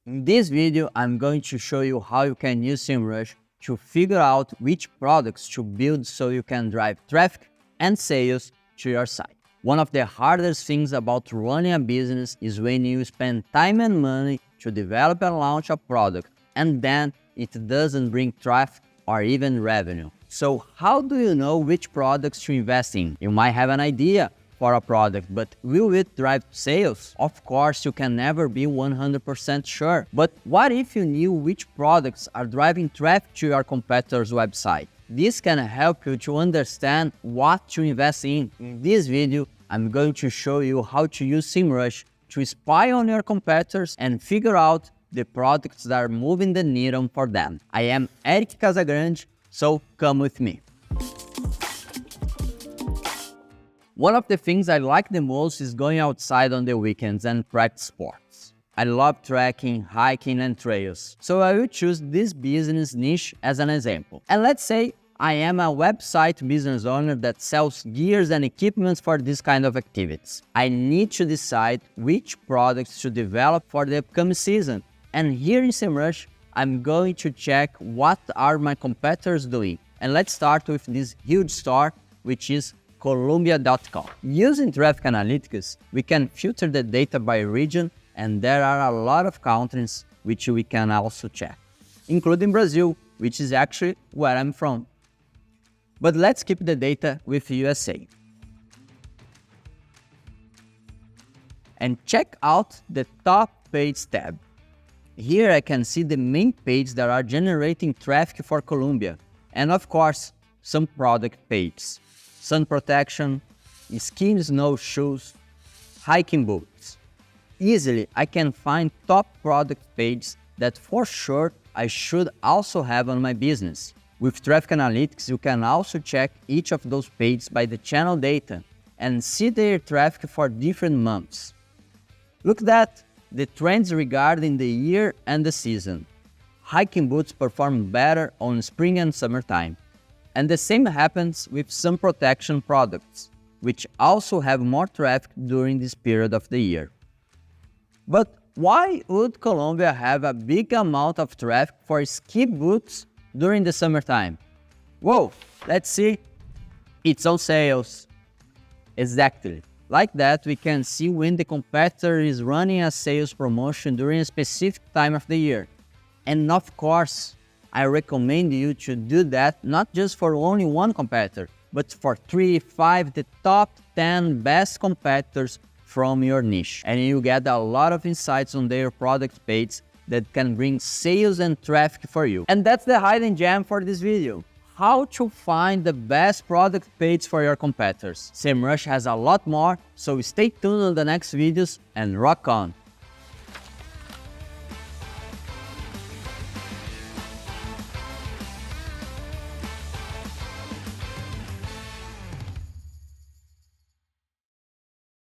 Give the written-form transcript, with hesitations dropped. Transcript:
In this video, I'm going to show you how you can use SEMRUSH to figure out which products to build so you can drive traffic and sales to your site. One of the hardest things about running a business is when you spend time and money to develop and launch a product and then it doesn't bring traffic or even revenue. So how do you know which products to invest in? You might have an idea for a product, but will it drive sales? Of course, you can never be 100% sure. But what if you knew which products are driving traffic to your competitor's website? This can help you to understand what to invest in. In this video, I'm going to show you how to use SEMRUSH to spy on your competitors and figure out the products that are moving the needle for them. I am Eric Casagrande, so come with me. One of the things I like the most is going outside on the weekends and practice sports. I love trekking, hiking, and trails, so I will choose this business niche as an example. And let's say I am a website business owner that sells gears and equipment for this kind of activities. I need to decide which products to develop for the upcoming season. And here in SEMRUSH, I'm going to check what are my competitors doing. And let's start with this huge store, which is Columbia.com. Using traffic analytics, we can filter the data by region, and there are a lot of countries which we can also check, including Brazil, which is actually where I'm from. But let's keep the data with USA. And check out the top page tab. Here I can see the main pages that are generating traffic for Columbia, and of course, some product pages. Sun protection, ski and snow shoes, hiking boots. Easily, I can find top product pages that for sure I should also have on my business. With traffic analytics, you can also check each of those pages by the channel data and see their traffic for different months. Look at the trends regarding the year and the season. Hiking boots perform better on spring and summertime. And the same happens with sun protection products, which also have more traffic during this period of the year. But why would Colombia have a big amount of traffic for ski boots during the summertime? Whoa, let's see. It's on sales. Exactly. Like that, we can see when the competitor is running a sales promotion during a specific time of the year. And of course, I recommend you to do that not just for only one competitor, but for 3, 5, the top 10 best competitors from your niche. And you get a lot of insights on their product page that can bring sales and traffic for you. And that's the hidden gem for this video. How to find the best product page for your competitors. SEMRUSH has a lot more, so stay tuned on the next videos and rock on!